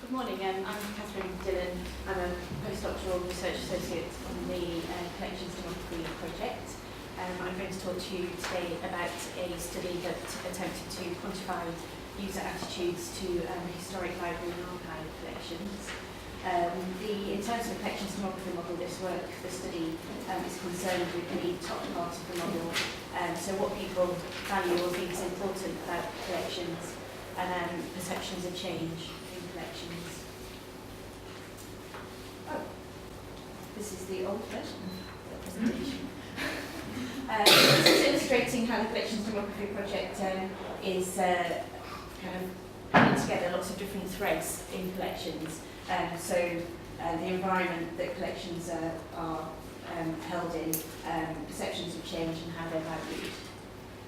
Good morning, I'm Catherine Dillon. I'm a postdoctoral research associate on the Collections Demography project. I'm going to talk to you today about a study that attempted to quantify user attitudes to historic library and archive collections. In terms of the Collections Demography model, the study is concerned with the top part of the model, so what people value or think is important about collections and perceptions of change in collections. Oh, this is the old version of the presentation. This is illustrating how the Collections Demography project is kind of putting together lots of different threads in collections. The environment that collections are held in, perceptions of change and how they're valued.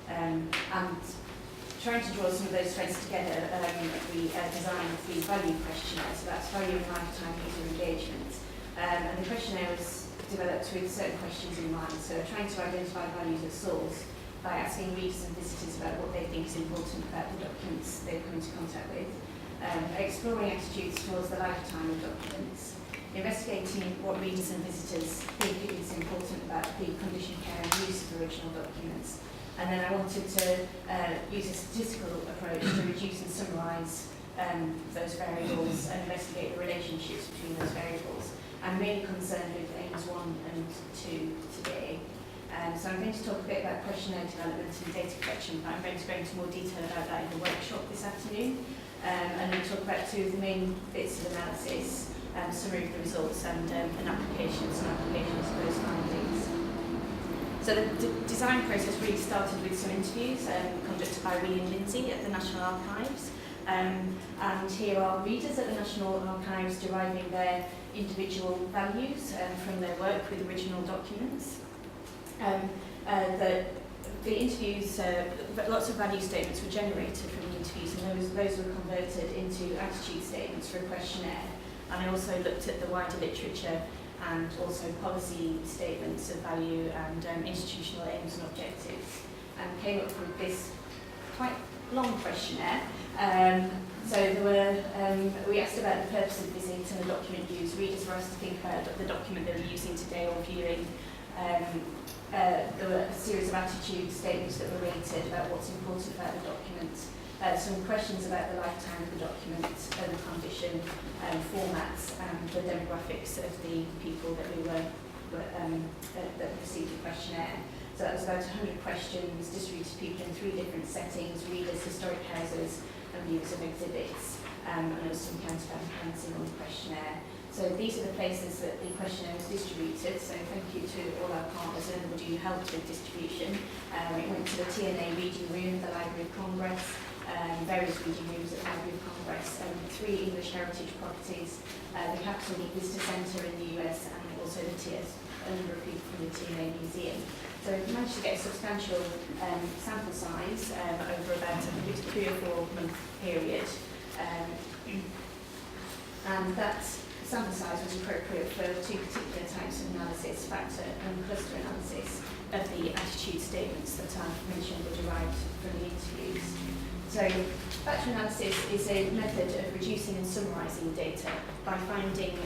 And trying to draw some of those threads together, we designed the value questionnaire, so that's value and lifetime user engagement. And the questionnaire was developed with certain questions in mind, so trying to identify values at source by asking readers and visitors about what they think is important about the documents they've come into contact with, exploring attitudes towards the lifetime of documents, investigating what readers and visitors think is important about the condition, care and use of original documents. And then I wanted to use a statistical approach to reduce and summarise those variables and investigate the relationships between those variables. I'm mainly concerned with aims 1 and 2 today. So I'm going to talk a bit about questionnaire development and data collection, but I'm going to go into more detail about that in the workshop this afternoon. And then talk about two of the main bits of analysis, summary of the results and applications of those findings. So the design process really started with some interviews conducted by William Lindsay at the National Archives. And here are readers at the National Archives deriving their individual values from their work with original documents. The interviews, lots of value statements were generated from the interviews, and those were converted into attitude statements for a questionnaire. And I also looked at the wider literature and also policy statements of value and institutional aims and objectives, and came up with this quite long questionnaire. So there were, we asked about the purpose of visit and the document use. Readers were asked to think about the document they were using today or viewing. There were a series of attitude statements that were rated about what's important about the document. Some questions about the lifetime of the document, the condition, formats, and the demographics of the people that that received the questionnaire. So that was about 100 questions distributed to people in 3 different settings: readers, historic houses, and viewers of exhibits. And there was some counterbalancing on the questionnaire. So these are the places that the questionnaire was distributed. So thank you to all our partners and everybody who helped with distribution. It went to the TNA reading room, the Library of Congress, various reading rooms at the Library of Congress, 3 English heritage properties, the Capitol Visitor Centre in the US, and also the a number of people from the TNA Museum. So we managed to get a substantial sample size over about a 3 or 4 month period. And that sample size was appropriate for 2 particular types of analysis: factor and cluster analysis of the attitude statements that I've mentioned were derived from the interviews. So factor analysis is a method of reducing and summarising data by finding,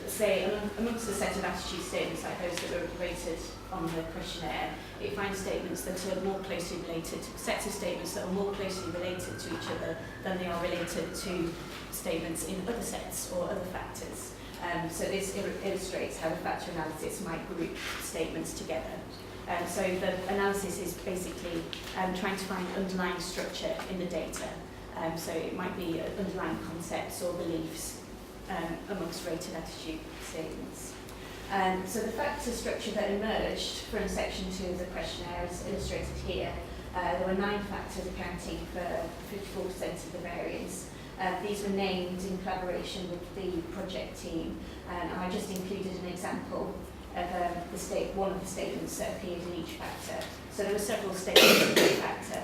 say, amongst a set of attitude statements like those that were rated on the questionnaire, it finds statements that are more closely related, sets of statements that are more closely related to each other than they are related to statements in other sets or other factors. So this illustrates how the factor analysis might group statements together. So the analysis is basically trying to find underlying structure in the data. So it might be underlying concepts or beliefs amongst rated attitude statements. So the factor structure that emerged from section 2 of the questionnaire is illustrated here. There were 9 factors accounting for 54% of the variance. These were named in collaboration with the project team, and I just included an example of one of the statements that appeared in each factor. So there were several statements in each factor.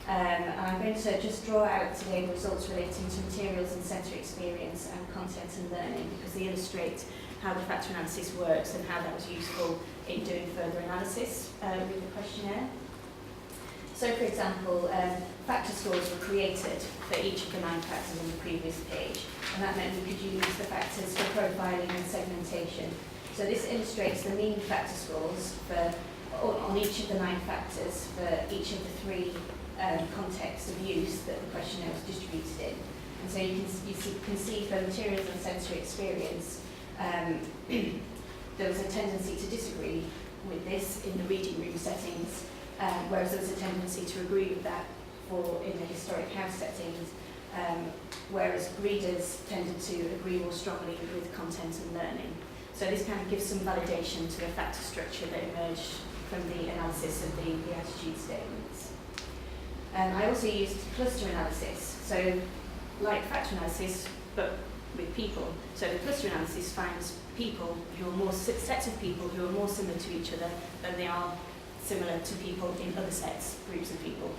And I'm going to just draw out today the results relating to materials and sensory experience and content and learning, because they illustrate how the factor analysis works and how that was useful in doing further analysis with the questionnaire. So for example, factor scores were created for each of the 9 factors on the previous page, and that meant we could use the factors for profiling and segmentation. So this illustrates the mean factor scores for on each of the 9 factors for each of the 3 contexts of use that the questionnaire was distributed in. And so you can see for materials and sensory experience, there was a tendency to disagree with this in the reading room settings, whereas there was a tendency to agree with that in the historic house settings, whereas readers tended to agree more strongly with content and learning. So this kind of gives some validation to the factor structure that emerged from the analysis of the attitude statements. I also used cluster analysis, so like factor analysis, but with people. So the cluster analysis finds people who are more sets of people who are more similar to each other than they are similar to people in other groups of people.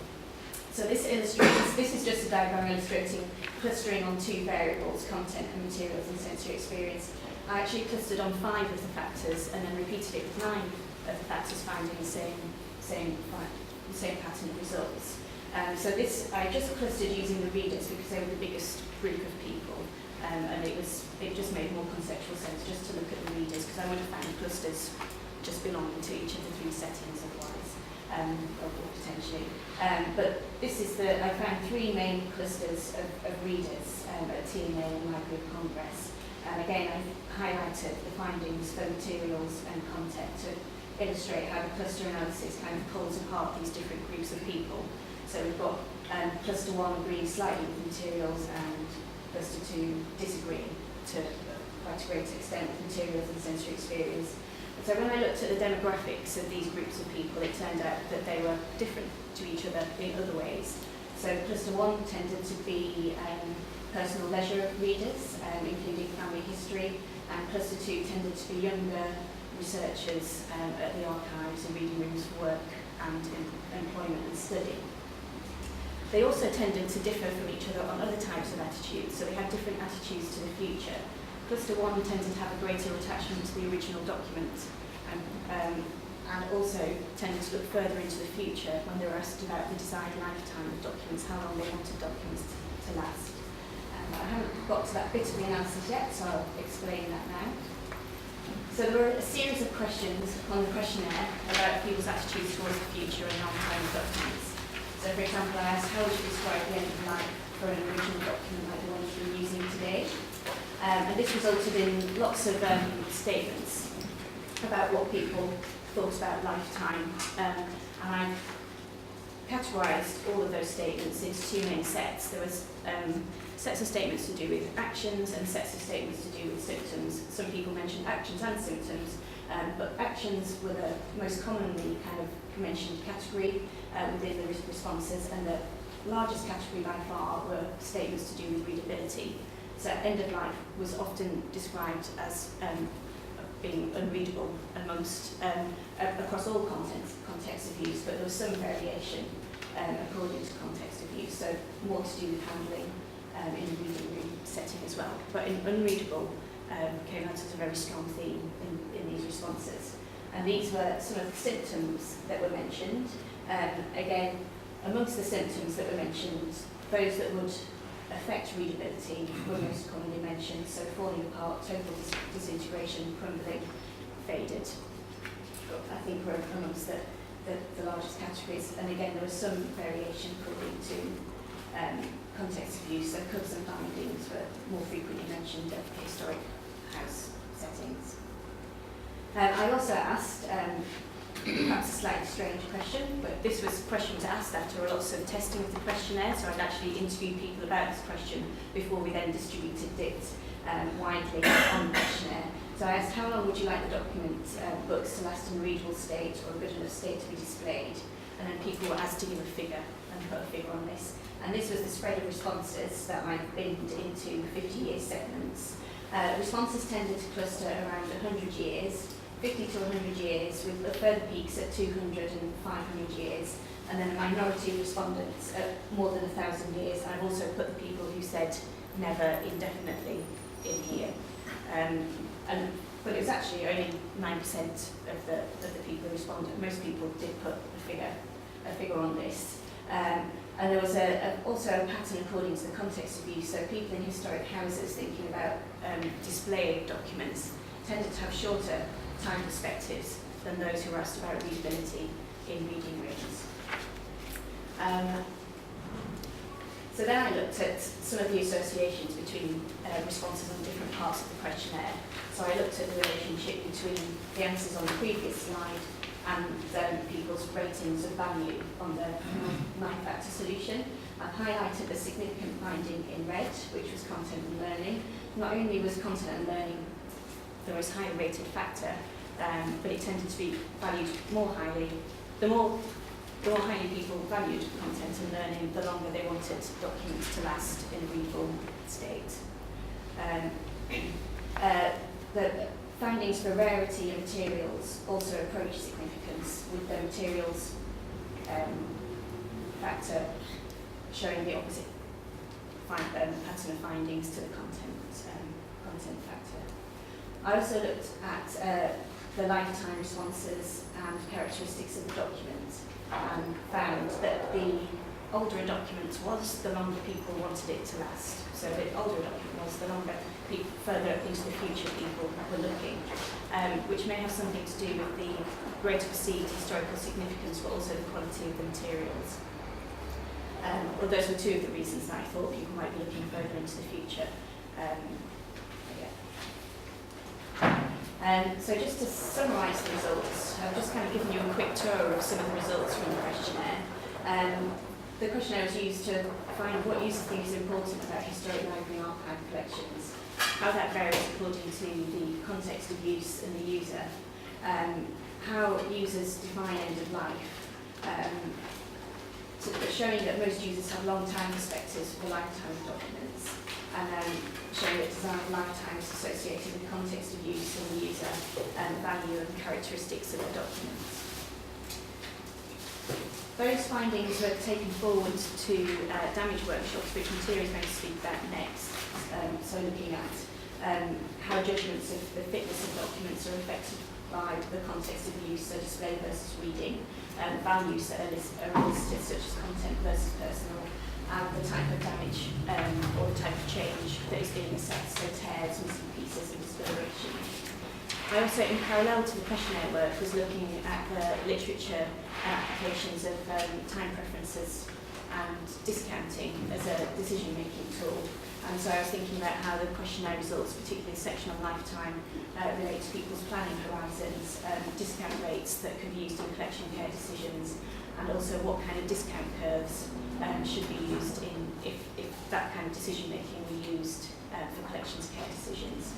So this is just a diagram illustrating clustering on 2 variables, content and materials and sensory experience. I actually clustered on 5 of the factors and then repeated it with 9 of the factors, finding the same pattern of results. So this I just clustered using the readers because they were the biggest group of people, and it just made more conceptual sense just to look at the readers, because I would have found clusters just belonging to each of the 3 settings otherwise, or potentially. But I found 3 main clusters of readers at TNA and Library of Congress. And again, I highlighted the findings for materials and content to illustrate how the cluster analysis kind of pulls apart these different groups of people. So we've got cluster 1 agreeing slightly with materials and cluster 2 disagreeing to quite a great extent with materials and sensory experience. So when I looked at the demographics of these groups of people, it turned out that they were different to each other in other ways. So cluster 1 tended to be personal leisure readers, including family history, and cluster 2 tended to be younger researchers at the archives and reading rooms for work and employment and study. They also tended to differ from each other on other types of attitudes, so they had different attitudes to the future. Cluster 1 tended to have a greater attachment to the original document, and also tended to look further into the future when they were asked about the desired lifetime of documents, how long they wanted documents to last. I haven't got to that bit of the analysis yet, so I'll explain that now. So there were a series of questions on the questionnaire about people's attitudes towards the future and non-time documents. So for example, I asked, how would you describe the end of life for an original document like the ones we're using today? And this resulted in lots of statements about what people thought about lifetime. And I categorised all of those statements into 2 main sets. There was sets of statements to do with actions and sets of statements to do with symptoms. Some people mentioned actions and symptoms, but actions were the most commonly kind of mentioned category within the responses, and the largest category by far were statements to do with readability. So end of life was often described as being unreadable amongst across all contexts of use, but there was some variation according to context of use, so more to do with handling in a reading room setting as well. But in unreadable came out as a very strong theme in these responses. And these were some of the symptoms that were mentioned. Again, amongst the symptoms that were mentioned, those that would affect readability were most commonly mentioned, so falling apart, total disintegration, crumbling, faded. I think were amongst the largest categories, and again there was some variation according to context of use, so cubs and findings were more frequently mentioned at historic house settings. I also asked, perhaps a slightly strange question, but this question was asked after lots of testing of the questionnaire, so I'd actually interviewed people about this question before we then distributed it widely on the questionnaire. So I asked, how long would you like the document books to last in a readable state or a good enough state to be displayed? And then people were asked to give a figure and put a figure on this. And this was the spread of responses that I binned into 50-year segments. Responses tended to cluster around 100 years, 50 to 100 years, with the further peaks at 200 and 500 years, and then a minority of respondents at more than 1,000 years. I've also put the people who said never indefinitely in here. But it was actually only 9% of the people who responded. Most people did put a figure. a figure on this. And there was also a pattern according to the context of use. So people in historic houses thinking about display of documents tended to have shorter time perspectives than those who were asked about readability in reading rooms. So then I looked at some of the associations between responses on different parts of the questionnaire. So I looked at the relationship between the answers on the previous slide and people's ratings of value on the 9-factor solution. I've highlighted the significant finding in red, which was content and learning. Not only was content and learning the most highly rated factor, but it tended to be valued more highly. The more highly people valued content and learning, the longer they wanted documents to last in a readable state. The findings for rarity of materials also approach significance, with the materials factor showing the opposite pattern of findings to the content factor. I also looked at the lifetime responses and characteristics of the document and found that the older a document was, the longer people wanted it to last. So the older a document was, the longer further up into the future people were looking, which may have something to do with the greater perceived historical significance, but also the quality of the materials. Well, those were two of the reasons that I thought people might be looking further into the future. So just to summarise the results, I've just kind of given you a quick tour of some of the results from the questionnaire. The questionnaire was used to find what users think is important about historic library and archive collections, how that varies according to the context of use and the user, how users define end of life, showing that most users have long time perspectives for the lifetime of documents, and showing that desired lifetimes associated with context of use and the user and value and characteristics of the documents. Those findings were taken forward to damage workshops, which Materia is going to speak about next. So looking at how judgments of the fitness of documents are affected by the context of use, so display versus reading, values that are listed, such as content versus personal, and the type of damage or the type of change that is being assessed, so tears, missing pieces, and discoloration. I also, in parallel to the questionnaire work, was looking at the literature and applications of time preferences and discounting as a decision-making tool. And so I was thinking about how the questionnaire results, particularly the section on lifetime, relate to people's planning horizons, discount rates that could be used in collection care decisions, and also what kind of discount curves should be used if that kind of decision-making were used for collections care decisions.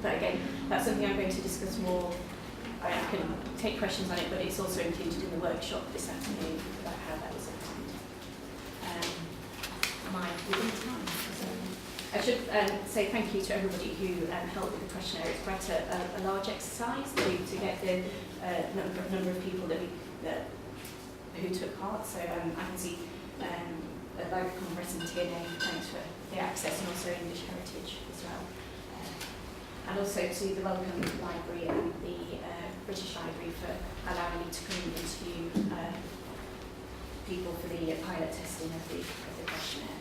But again, that's something I'm going to discuss more. I can take questions on it, but it's also included in the workshop this afternoon about how that was obtained. Am I within time? I should say thank you to everybody who helped with the questionnaire. It's quite a large exercise to get the number of people who took part. So I can see the Library Congress and TNA, thanks for the access, and also English Heritage as well. And also to the Wellcome Library and the British Library for allowing me to come and interview people for the pilot testing of the questionnaire.